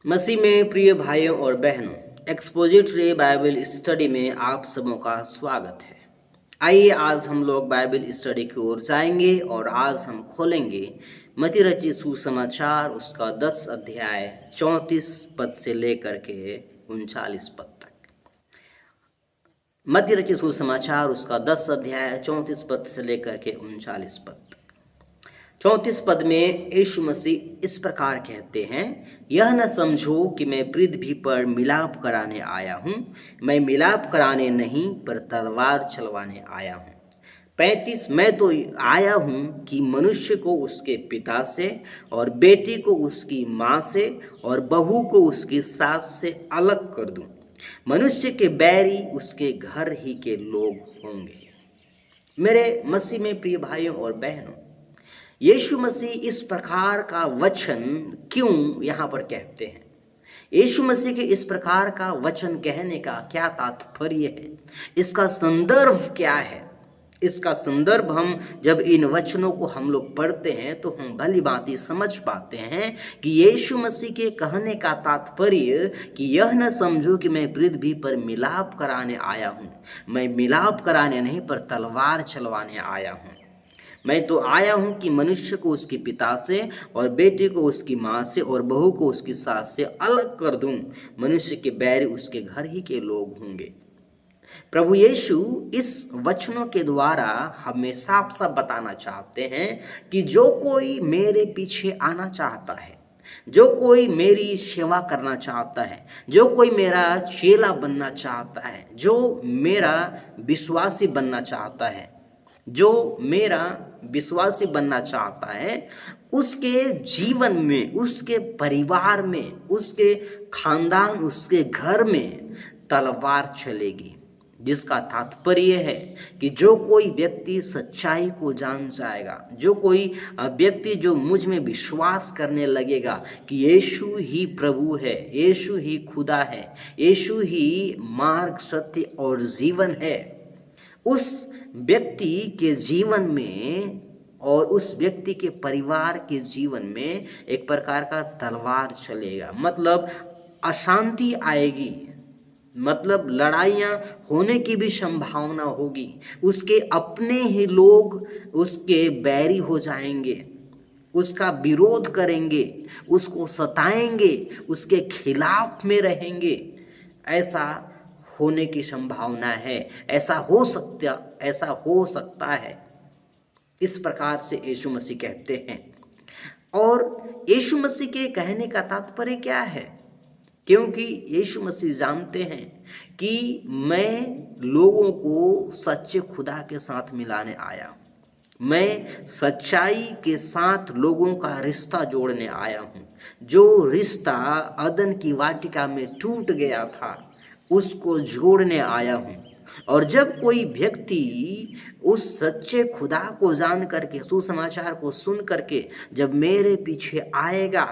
मसीह में प्रिय भाइयों और बहनों, एक्सपोजिटरी बाइबल स्टडी में आप सबों का स्वागत है। आइए आज हम लोग बाइबल स्टडी की ओर जाएंगे और आज हम खोलेंगे मत्ती रचित सुसमाचार उसका 10 अध्याय 34 पद से लेकर के 39 पद तक। मत्ती रचित सुसमाचार उसका 10 अध्याय 34 पद से लेकर के 39 पद तक। 34 पद में यीशु मसीह इस प्रकार कहते हैं, यह न समझो कि मैं पृथ्वी पर मिलाप कराने आया हूँ। मैं मिलाप कराने नहीं पर तलवार चलवाने आया हूँ। 35 मैं तो आया हूँ कि मनुष्य को उसके पिता से और बेटी को उसकी माँ से और बहू को उसकी सास से अलग कर दूँ। मनुष्य के बैरी उसके घर ही के लोग होंगे। मेरे मसीह में प्रिय भाइयों और बहनों, यीशु मसीह इस प्रकार का वचन क्यों यहाँ पर कहते हैं? यीशु मसीह के इस प्रकार का वचन कहने का क्या तात्पर्य है? इसका संदर्भ क्या है? इसका संदर्भ हम जब इन वचनों को हम लोग पढ़ते हैं तो हम भली भांति समझ पाते हैं कि यीशु मसीह के कहने का तात्पर्य कि यह न समझो कि मैं पृथ्वी पर मिलाप कराने आया हूँ। मैं मिलाप कराने नहीं पर तलवार चलवाने आया हूँ। मैं तो आया हूँ कि मनुष्य को उसके पिता से और बेटे को उसकी माँ से और बहू को उसकी सास से अलग कर दूँ। मनुष्य के बैरी उसके घर ही के लोग होंगे। प्रभु यीशु इस वचनों के द्वारा हमें साफ साफ बताना चाहते हैं कि जो कोई मेरे पीछे आना चाहता है, जो कोई मेरी सेवा करना चाहता है, जो कोई मेरा चेला बनना चाहता है, जो मेरा विश्वासी बनना चाहता है, जो मेरा विश्वासी बनना चाहता है, उसके जीवन में, उसके परिवार में, उसके खानदान, उसके घर में तलवार चलेगी। जिसका तात्पर्य है कि जो कोई व्यक्ति सच्चाई को जान जाएगा, जो कोई व्यक्ति जो मुझ में विश्वास करने लगेगा कि यीशु ही प्रभु है, यीशु ही खुदा है, यीशु ही मार्ग, सत्य और जीवन है, उस व्यक्ति के जीवन में और उस व्यक्ति के परिवार के जीवन में एक प्रकार का तलवार चलेगा। मतलब अशांति आएगी, मतलब लड़ाइयाँ होने की भी संभावना होगी। उसके अपने ही लोग उसके बैरी हो जाएंगे, उसका विरोध करेंगे, उसको सताएंगे, उसके खिलाफ में रहेंगे। ऐसा होने की संभावना है, ऐसा हो सकता है। इस प्रकार से यीशु मसीह कहते हैं। और यीशु मसीह के कहने का तात्पर्य क्या है? क्योंकि यीशु मसीह जानते हैं कि मैं लोगों को सच्चे खुदा के साथ मिलाने आया हूँ। मैं सच्चाई के साथ लोगों का रिश्ता जोड़ने आया हूँ। जो रिश्ता अदन की वाटिका में टूट गया था, उसको जोड़ने आया हूँ। और जब कोई व्यक्ति उस सच्चे खुदा को जान करके, सुसमाचार को सुन करके जब मेरे पीछे आएगा,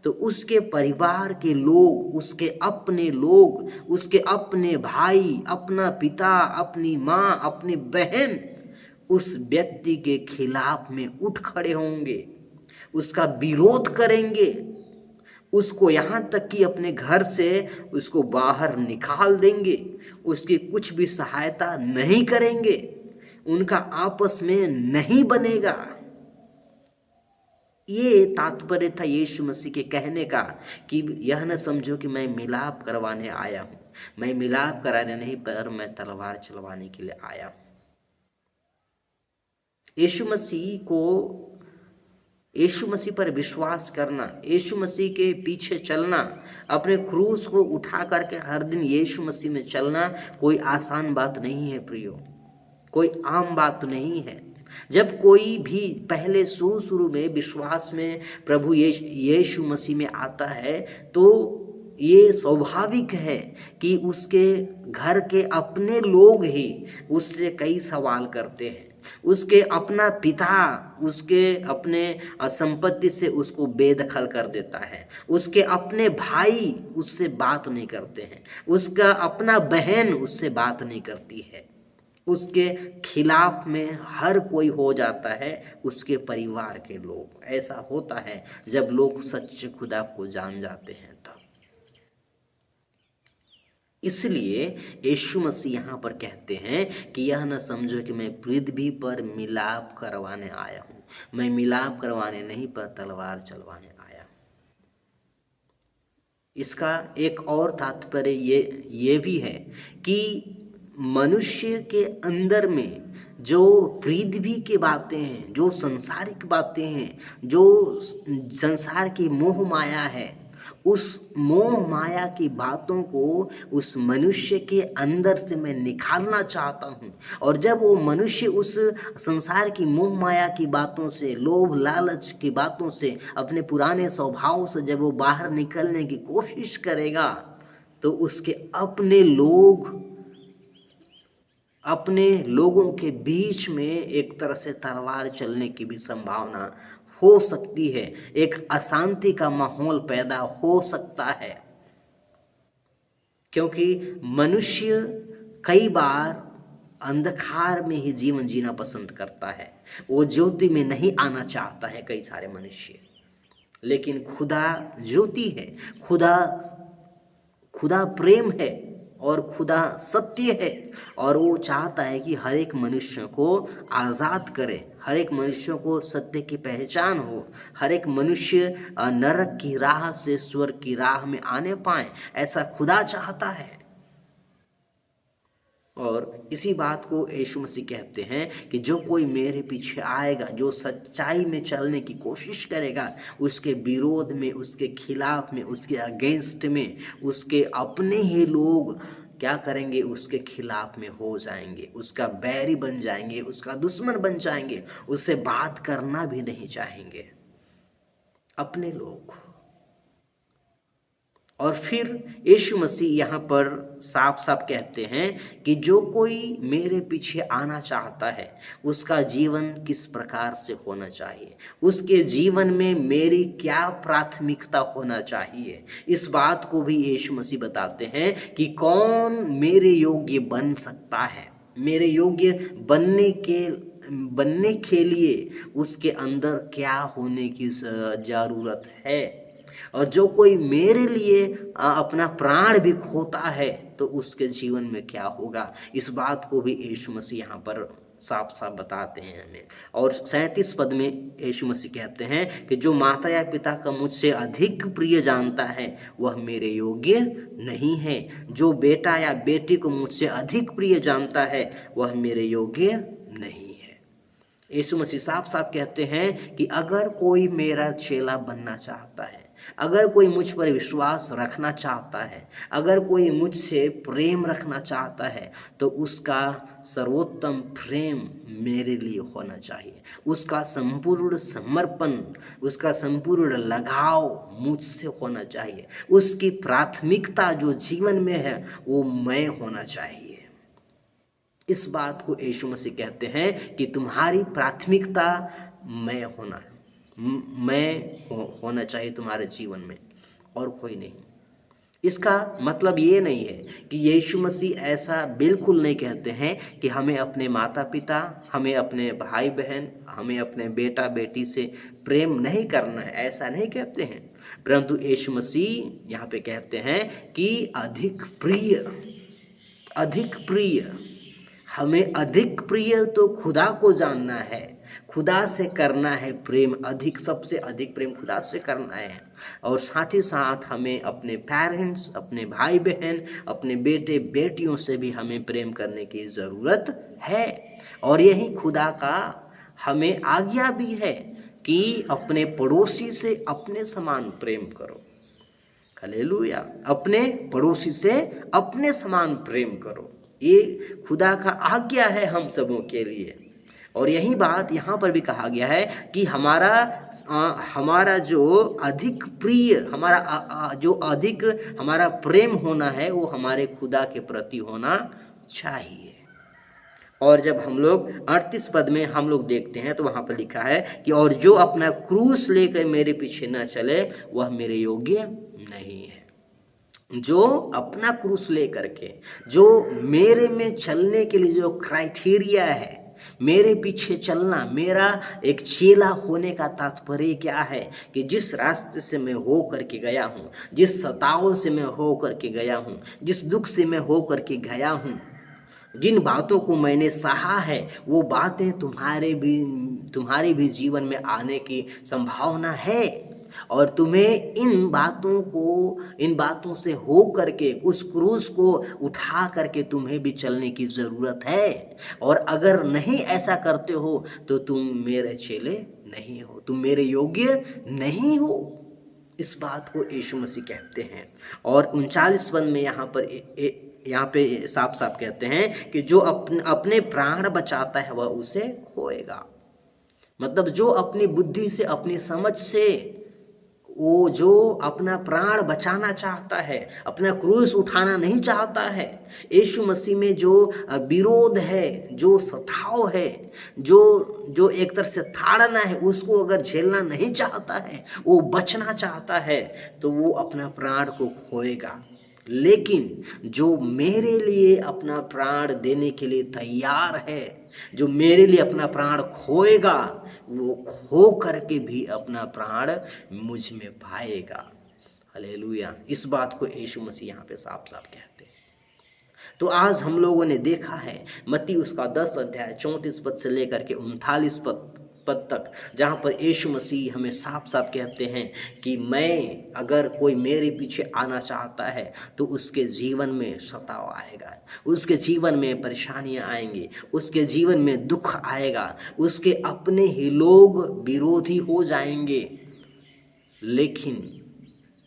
तो उसके परिवार के लोग, उसके अपने लोग, उसके अपने भाई, अपना पिता, अपनी माँ, अपनी बहन उस व्यक्ति के खिलाफ में उठ खड़े होंगे, उसका विरोध करेंगे, उसको यहाँ तक कि अपने घर से उसको बाहर निकाल देंगे, उसकी कुछ भी सहायता नहीं करेंगे, उनका आपस में नहीं बनेगा। ये तात्पर्य था यीशु मसीह के कहने का कि यह न समझो कि मैं मिलाप करवाने आया हूँ। मैं मिलाप कराने नहीं पर मैं तलवार चलवाने के लिए आया हूँ। यीशु मसीह पर विश्वास करना, यीशु मसीह के पीछे चलना, अपने क्रूस को उठा करके हर दिन यीशु मसीह में चलना कोई आसान बात नहीं है प्रियो, कोई आम बात नहीं है। जब कोई भी पहले शुरू में विश्वास में प्रभु यीशु मसीह में आता है, तो ये स्वाभाविक है कि उसके घर के अपने लोग ही उससे कई सवाल करते हैं। उसके अपना पिता उसके अपने संपत्ति से उसको बेदखल कर देता है। उसके अपने भाई उससे बात नहीं करते हैं। उसका अपना बहन उससे बात नहीं करती है। उसके खिलाफ में हर कोई हो जाता है, उसके परिवार के लोग। ऐसा होता है जब लोग सच्चे खुदा को जान जाते हैं तब। इसलिए यीशु मसीह यहाँ पर कहते हैं कि यह न समझो कि मैं पृथ्वी पर मिलाप करवाने आया हूँ। मैं मिलाप करवाने नहीं पर तलवार चलवाने आया हूँ। इसका एक और तात्पर्य ये भी है कि मनुष्य के अंदर में जो पृथ्वी की बातें हैं, जो सांसारिक बातें हैं, जो संसार की मोह माया है, उस मोह माया की बातों को उस मनुष्य के अंदर से मैं निकालना चाहता हूँ। और जब वो मनुष्य उस संसार की मोह माया की बातों से, लोभ लालच की बातों से, अपने पुराने स्वभाव से जब वो बाहर निकलने की कोशिश करेगा, तो उसके अपने लोगों के बीच में एक तरह से तलवार चलने की भी संभावना हो सकती है। एक अशांति का माहौल पैदा हो सकता है, क्योंकि मनुष्य कई बार अंधकार में ही जीवन जीना पसंद करता है। वो ज्योति में नहीं आना चाहता है कई सारे मनुष्य। लेकिन खुदा ज्योति है, खुदा प्रेम है और खुदा सत्य है, और वो चाहता है कि हर एक मनुष्य को आज़ाद करे, हर एक मनुष्य को सत्य की पहचान हो, हर एक मनुष्य नरक की राह से स्वर्ग की राह में आने पाए, ऐसा खुदा चाहता है। और इसी बात को यीशु मसीह कहते हैं कि जो कोई मेरे पीछे आएगा, जो सच्चाई में चलने की कोशिश करेगा, उसके विरोध में, उसके खिलाफ में, उसके अगेंस्ट में उसके अपने ही लोग क्या करेंगे, उसके खिलाफ में हो जाएंगे, उसका बैरी बन जाएंगे, उसका दुश्मन बन जाएंगे, उससे बात करना भी नहीं चाहेंगे अपने लोग। और फिर यीशु मसीह यहाँ पर साफ साफ कहते हैं कि जो कोई मेरे पीछे आना चाहता है, उसका जीवन किस प्रकार से होना चाहिए, उसके जीवन में मेरी क्या प्राथमिकता होना चाहिए, इस बात को भी यीशु मसीह बताते हैं कि कौन मेरे योग्य बन सकता है। मेरे योग्य बनने के लिए उसके अंदर क्या होने की ज़रूरत है। और जो कोई मेरे लिए अपना प्राण भी खोता है, तो उसके जीवन में क्या होगा, इस बात को भी यीशु मसीह यहाँ पर साफ साफ बताते हैं हमें। और 37 पद में यीशु मसीह कहते हैं कि जो माता या पिता का मुझसे अधिक प्रिय जानता है, वह मेरे योग्य नहीं है। जो बेटा या बेटी को मुझसे अधिक प्रिय जानता है, वह मेरे योग्य नहीं है। यीशु मसीह साफ साफ कहते हैं कि अगर कोई मेरा चेला बनना चाहता है, अगर कोई मुझ पर विश्वास रखना चाहता है, अगर कोई मुझसे प्रेम रखना चाहता है, तो उसका सर्वोत्तम प्रेम मेरे लिए होना चाहिए। उसका संपूर्ण समर्पण, उसका संपूर्ण लगाव मुझसे होना चाहिए। उसकी प्राथमिकता जो जीवन में है, वो मैं होना चाहिए। इस बात को यीशु मसीह कहते हैं कि तुम्हारी प्राथमिकता मैं होना चाहिए तुम्हारे जीवन में, और कोई नहीं। इसका मतलब ये नहीं है कि यीशु मसीह ऐसा बिल्कुल नहीं कहते हैं कि हमें अपने माता पिता, हमें अपने भाई बहन, हमें अपने बेटा बेटी से प्रेम नहीं करना है, ऐसा नहीं कहते हैं। परंतु यीशु मसीह यहाँ पे कहते हैं कि अधिक प्रिय, हमें अधिक प्रिय तो खुदा को जानना है, खुदा से करना है प्रेम, सबसे अधिक प्रेम खुदा से करना है। और साथ ही साथ हमें अपने पेरेंट्स, अपने भाई बहन, अपने बेटे बेटियों से भी हमें प्रेम करने की ज़रूरत है। और यही खुदा का हमें आज्ञा भी है कि अपने पड़ोसी से अपने समान प्रेम करो। हालेलुया, अपने पड़ोसी से अपने समान प्रेम करो, ये खुदा का आज्ञा है हम सबों के लिए। और यही बात यहाँ पर भी कहा गया है कि हमारा जो अधिक प्रिय, हमारा प्रेम होना है, वो हमारे खुदा के प्रति होना चाहिए। और जब हम लोग 38 पद में हम लोग देखते हैं, तो वहाँ पर लिखा है कि और जो अपना क्रूस लेकर मेरे पीछे न चले, वह मेरे योग्य नहीं है। जो अपना क्रूस लेकर के, जो मेरे में चलने के लिए जो क्राइटेरिया है, मेरे पीछे चलना, मेरा एक चेला होने का तात्पर्य क्या है कि जिस रास्ते से मैं हो करके गया हूँ, जिस सताओं से मैं हो करके गया हूँ, जिस दुख से मैं हो करके गया हूँ, जिन बातों को मैंने सहा है, वो बातें तुम्हारे भी जीवन में आने की संभावना है। और तुम्हें इन बातों से हो करके उस क्रूस को उठा करके तुम्हें भी चलने की ज़रूरत है। और अगर नहीं ऐसा करते हो तो तुम मेरे चेले नहीं हो, तुम मेरे योग्य नहीं हो। इस बात को यीशु मसीह कहते हैं। और 39 पद में यहाँ पे साफ साफ कहते हैं कि जो अपने प्राण बचाता है वह उसे खोएगा। मतलब जो अपनी बुद्धि से, अपनी समझ से, वो जो अपना प्राण बचाना चाहता है, अपना क्रूस उठाना नहीं चाहता है, यीशु मसीह में जो विरोध है, जो सताव है, जो एक तरह से ताड़ना है, उसको अगर झेलना नहीं चाहता है, वो बचना चाहता है, तो वो अपना प्राण को खोएगा। लेकिन जो मेरे लिए अपना प्राण देने के लिए तैयार है, जो मेरे लिए अपना प्राण खोएगा, वो खो करके भी अपना प्राण मुझ में पाएगा। हालेलुया। इस बात को यीशु मसीह यहाँ पे साफ साफ कहते हैं। तो आज हम लोगों ने देखा है मत्ती उसका 10 अध्याय 34 पद से लेकर के 39 पद तक, जहाँ पर यीशु मसीह हमें साफ साफ कहते हैं कि मैं, अगर कोई मेरे पीछे आना चाहता है तो उसके जीवन में सताव आएगा, उसके जीवन में परेशानियाँ आएंगी, उसके जीवन में दुख आएगा, उसके अपने ही लोग विरोधी हो जाएंगे। लेकिन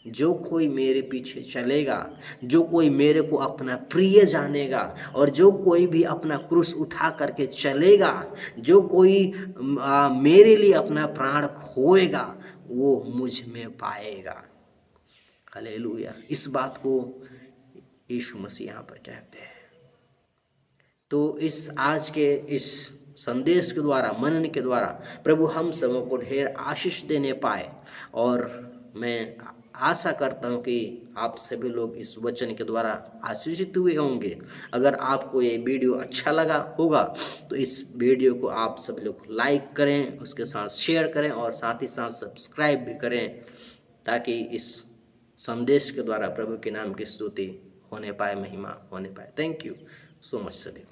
जो कोई मेरे पीछे चलेगा, जो कोई मेरे को अपना प्रिय जानेगा, और जो कोई भी अपना क्रूस उठा करके चलेगा, जो कोई मेरे लिए अपना प्राण खोएगा, वो मुझ में पाएगा। हालेलुया। इस बात को यीशु मसीह यहाँ पर कहते हैं। तो इस आज के इस संदेश के द्वारा, मनन के द्वारा प्रभु हम सबों को ढेर आशीष देने पाए। और मैं आशा करता हूँ कि आप सभी लोग इस वचन के द्वारा आशीषित हुए होंगे। अगर आपको ये वीडियो अच्छा लगा होगा तो इस वीडियो को आप सभी लोग लाइक करें, उसके साथ शेयर करें और साथ ही साथ सब्सक्राइब भी करें, ताकि इस संदेश के द्वारा प्रभु के नाम की स्तुति होने पाए, महिमा होने पाए। थैंक यू सो मच सभी।